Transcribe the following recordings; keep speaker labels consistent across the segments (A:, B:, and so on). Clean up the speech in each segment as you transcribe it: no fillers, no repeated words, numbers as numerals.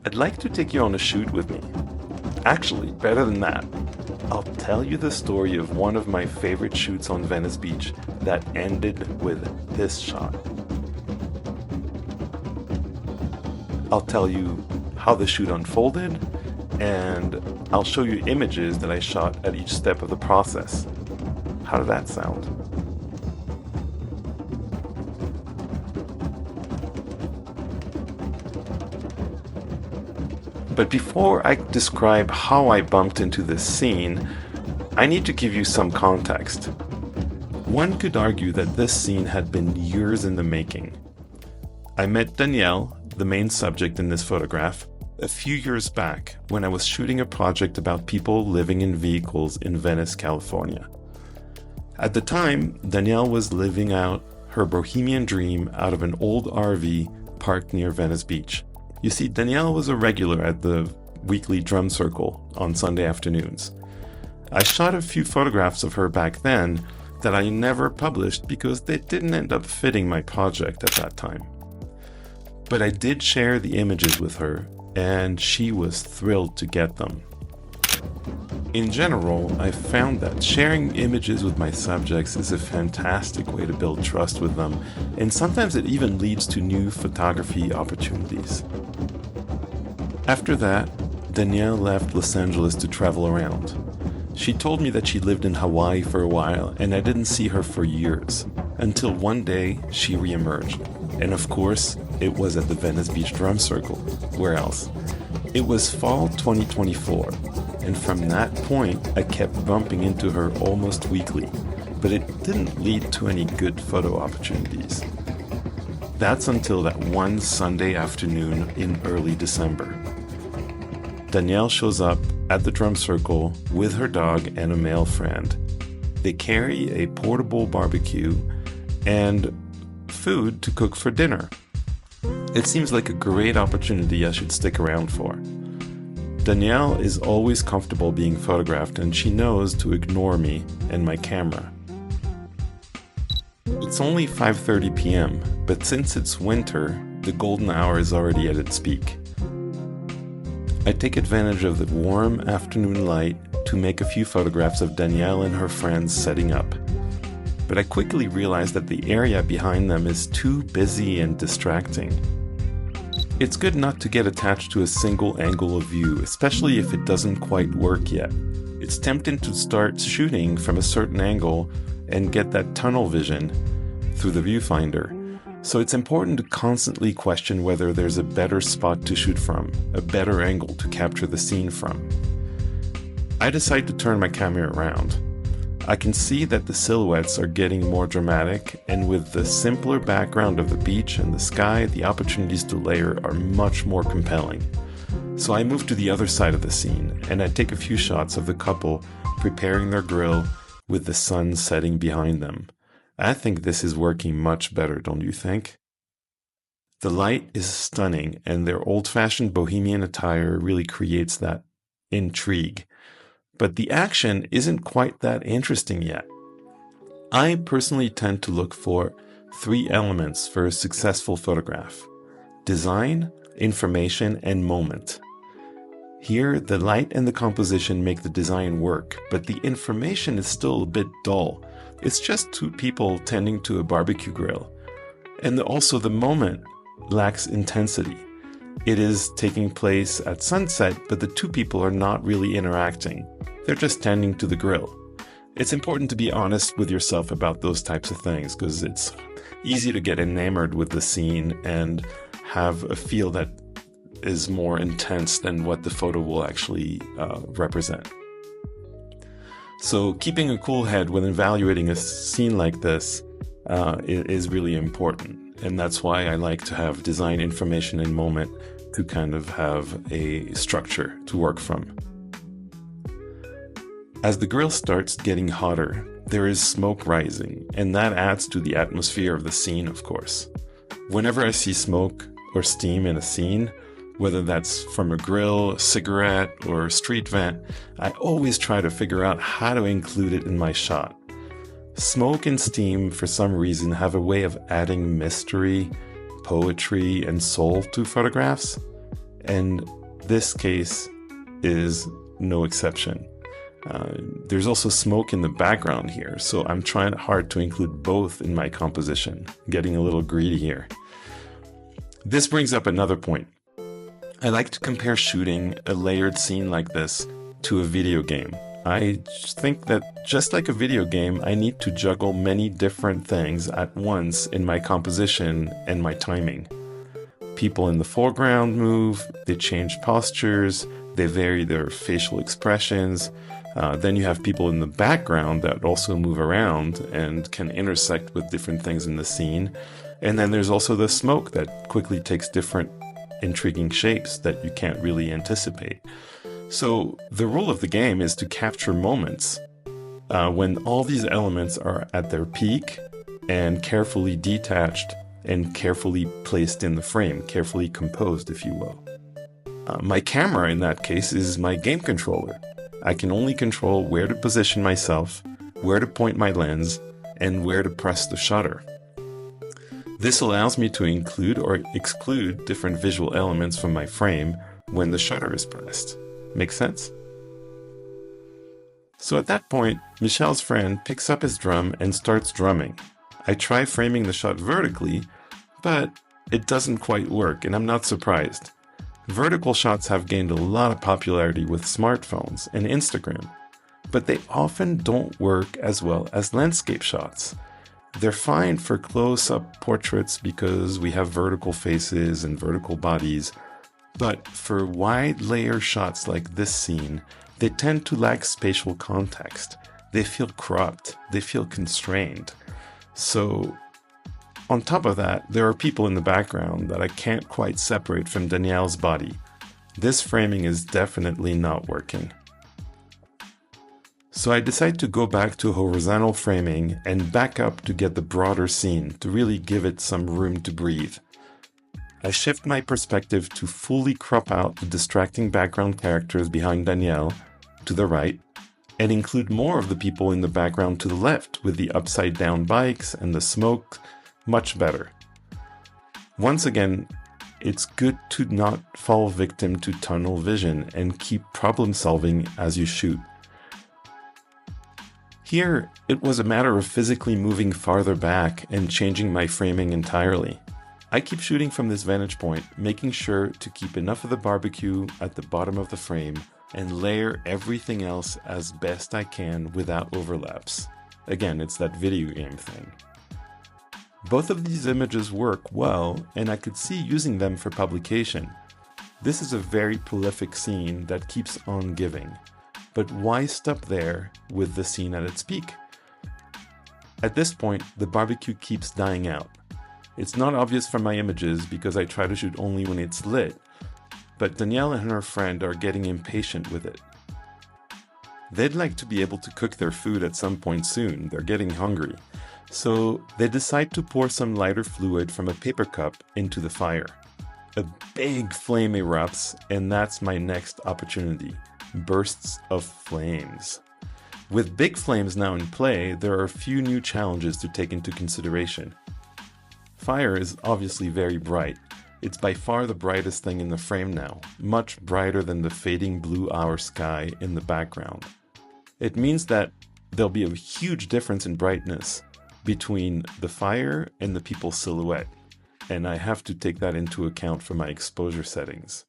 A: I'd like to take you on a shoot with me. Actually, better than that. I'll tell you the story of one of my favorite shoots on Venice Beach that ended with this shot. I'll tell you how the shoot unfolded, and I'll show you images that I shot at each step of the process. How did that sound? But before I describe how I bumped into this scene, I need to give you some context. One could argue that this scene had been years in the making. I met Danielle, the main subject in this photograph, a few years back when I was shooting a project about people living in vehicles in Venice, California. At the time, Danielle was living out her Bohemian dream out of an old RV parked near Venice Beach. You see, Danielle was a regular at the weekly drum circle on Sunday afternoons. I shot a few photographs of her back then that I never published because they didn't end up fitting my project at that time. But I did share the images with her, and she was thrilled to get them. In general, I found that sharing images with my subjects is a fantastic way to build trust with them, and sometimes it even leads to new photography opportunities. After that, Danielle left Los Angeles to travel around. She told me that she lived in Hawaii for a while, and I didn't see her for years, until one day she reemerged. And of course, it was at the Venice Beach Drum Circle. Where else? It was fall 2024, and from that point I kept bumping into her almost weekly, but it didn't lead to any good photo opportunities. That's until that one Sunday afternoon in early December. Danielle shows up at the drum circle with her dog and a male friend. They carry a portable barbecue and food to cook for dinner. It seems like a great opportunity I should stick around for. Danielle is always comfortable being photographed, and she knows to ignore me and my camera. It's only 5:30 p.m., but since it's winter, the golden hour is already at its peak. I take advantage of the warm afternoon light to make a few photographs of Danielle and her friends setting up. But I quickly realize that the area behind them is too busy and distracting. It's good not to get attached to a single angle of view, especially if it doesn't quite work yet. It's tempting to start shooting from a certain angle and get that tunnel vision through the viewfinder. So it's important to constantly question whether there's a better spot to shoot from, a better angle to capture the scene from. I decide to turn my camera around. I can see that the silhouettes are getting more dramatic, and with the simpler background of the beach and the sky, the opportunities to layer are much more compelling. So I move to the other side of the scene, and I take a few shots of the couple preparing their grill with the sun setting behind them. I think this is working much better, don't you think? The light is stunning, and their old-fashioned Bohemian attire really creates that intrigue. But the action isn't quite that interesting yet. I personally tend to look for 3 elements for a successful photograph: design, information, and moment. Here, the light and the composition make the design work, but the information is still a bit dull. It's just 2 people tending to a barbecue grill. And also the moment lacks intensity. It is taking place at sunset, but the 2 people are not really interacting. They're just tending to the grill. It's important to be honest with yourself about those types of things, because it's easy to get enamored with the scene and have a feel that is more intense than what the photo will actually represent. So keeping a cool head when evaluating a scene like this is really important. And that's why I like to have design, information, and moment to kind of have a structure to work from. As the grill starts getting hotter, there is smoke rising, and that adds to the atmosphere of the scene, of course. Whenever I see smoke or steam in a scene, whether that's from a grill, a cigarette, or a street vent, I always try to figure out how to include it in my shot. Smoke and steam, for some reason, have a way of adding mystery, poetry, and soul to photographs. and this case is no exception. There's also smoke in the background here, so I'm trying hard to include both in my composition, getting a little greedy here. This brings up another point. I like to compare shooting a layered scene like this to a video game. I think that just like a video game, I need to juggle many different things at once in my composition and my timing. People in the foreground move, they change postures, they vary their facial expressions. Then you have people in the background that also move around and can intersect with different things in the scene. And then there's also the smoke that quickly takes different intriguing shapes that you can't really anticipate. So the rule of the game is to capture moments when all these elements are at their peak and carefully detached and carefully placed in the frame, carefully composed, if you will. My camera in that case is my game controller. I can only control where to position myself, where to point my lens, and where to press the shutter. This allows me to include or exclude different visual elements from my frame when the shutter is pressed. Make sense? So at that point, Michel's friend picks up his drum and starts drumming. I try framing the shot vertically, but it doesn't quite work, and I'm not surprised. Vertical shots have gained a lot of popularity with smartphones and Instagram, but they often don't work as well as landscape shots. They're fine for close-up portraits because we have vertical faces and vertical bodies, but for wide layer shots like this scene, they tend to lack spatial context. They feel cropped, they feel constrained. So, on top of that, there are people in the background that I can't quite separate from Danielle's body. This framing is definitely not working. So I decide to go back to horizontal framing and back up to get the broader scene to really give it some room to breathe. I shift my perspective to fully crop out the distracting background characters behind Danielle to the right and include more of the people in the background to the left with the upside down bikes and the smoke much better. Once again, it's good to not fall victim to tunnel vision and keep problem solving as you shoot. Here, it was a matter of physically moving farther back and changing my framing entirely. I keep shooting from this vantage point, making sure to keep enough of the barbecue at the bottom of the frame and layer everything else as best I can without overlaps. Again, it's that video game thing. Both of these images work well, and I could see using them for publication. This is a very prolific scene that keeps on giving. But why stop there with the scene at its peak? At this point, the barbecue keeps dying out. It's not obvious from my images because I try to shoot only when it's lit, but Danielle and her friend are getting impatient with it. They'd like to be able to cook their food at some point soon, they're getting hungry. So they decide to pour some lighter fluid from a paper cup into the fire. A big flame erupts, and that's my next opportunity. Bursts of flames. With big flames now in play, there are a few new challenges to take into consideration. Fire is obviously very bright. It's by far the brightest thing in the frame now, much brighter than the fading blue hour sky in the background. It means that there'll be a huge difference in brightness between the fire and the people's silhouette, and I have to take that into account for my exposure settings.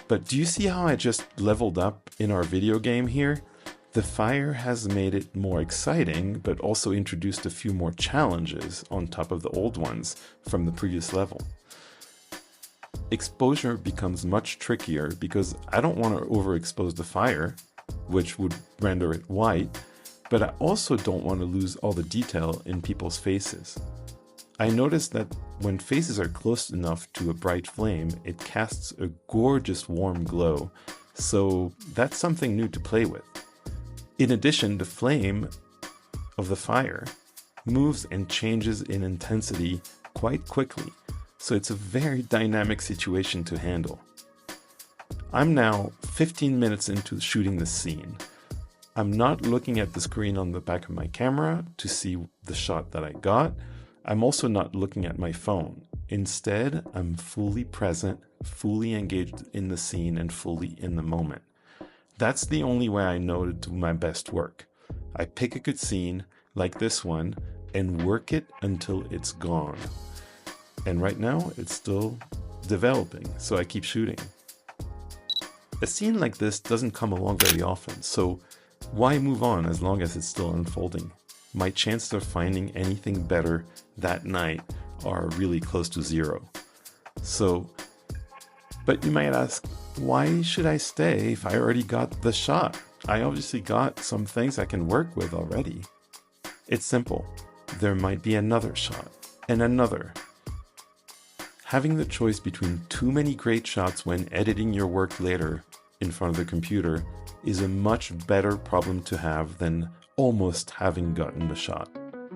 A: But do you see how I just leveled up in our video game here? The fire has made it more exciting, but also introduced a few more challenges on top of the old ones from the previous level. Exposure becomes much trickier because I don't want to overexpose the fire, which would render it white, but I also don't want to lose all the detail in people's faces. I noticed that when faces are close enough to a bright flame, it casts a gorgeous warm glow, so that's something new to play with. In addition, the flame of the fire moves and changes in intensity quite quickly, so it's a very dynamic situation to handle. I'm now 15 minutes into shooting this scene. I'm not looking at the screen on the back of my camera to see the shot that I got. I'm also not looking at my phone. Instead, I'm fully present, fully engaged in the scene, and fully in the moment. That's the only way I know to do my best work. I pick a good scene, like this one, and work it until it's gone. And right now, it's still developing, so I keep shooting. A scene like this doesn't come along very often, so why move on as long as it's still unfolding? My chances of finding anything better that night are really close to zero. But you might ask, why should I stay if I already got the shot? I obviously got some things I can work with already. It's simple. There might be another shot, and another. Having the choice between too many great shots when editing your work later in front of the computer is a much better problem to have than almost having gotten the shot.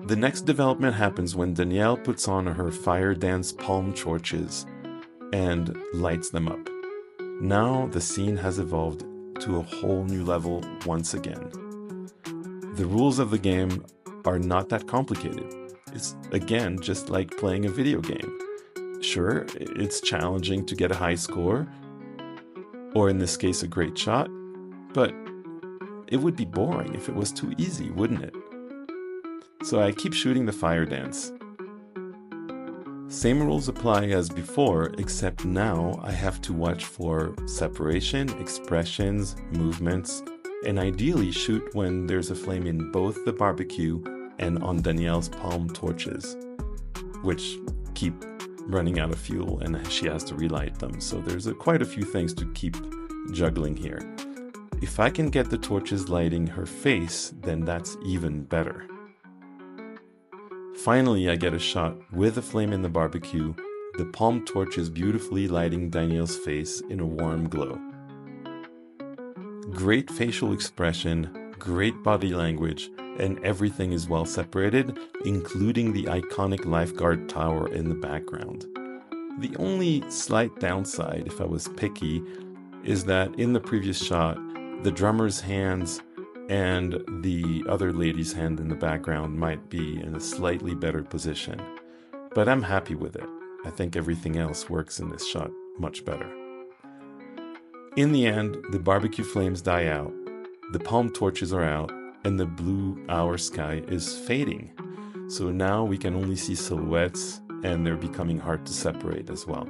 A: The next development happens when Danielle puts on her fire dance palm torches and lights them up. Now the scene has evolved to a whole new level once again. The rules of the game are not that complicated. It's, again, just like playing a video game. Sure, it's challenging to get a high score, or in this case, a great shot, but it would be boring if it was too easy, wouldn't it? So I keep shooting the fire dance. Same rules apply as before, except now I have to watch for separation, expressions, movements, and ideally shoot when there's a flame in both the barbecue and on Danielle's palm torches, which keep running out of fuel and she has to relight them. So there's quite a few things to keep juggling here. If I can get the torches lighting her face, then that's even better. Finally, I get a shot with a flame in the barbecue, the palm torches beautifully lighting Danielle's face in a warm glow. Great facial expression, great body language, and everything is well separated, including the iconic lifeguard tower in the background. The only slight downside, if I was picky, is that in the previous shot, the drummer's hands and the other lady's hand in the background might be in a slightly better position. But I'm happy with it. I think everything else works in this shot much better. In the end, the barbecue flames die out, the palm torches are out, and the blue hour sky is fading. So now we can only see silhouettes, and they're becoming hard to separate as well.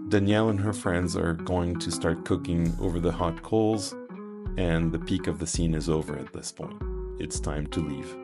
A: Danielle and her friends are going to start cooking over the hot coals, and the peak of the scene is over at this point. It's time to leave.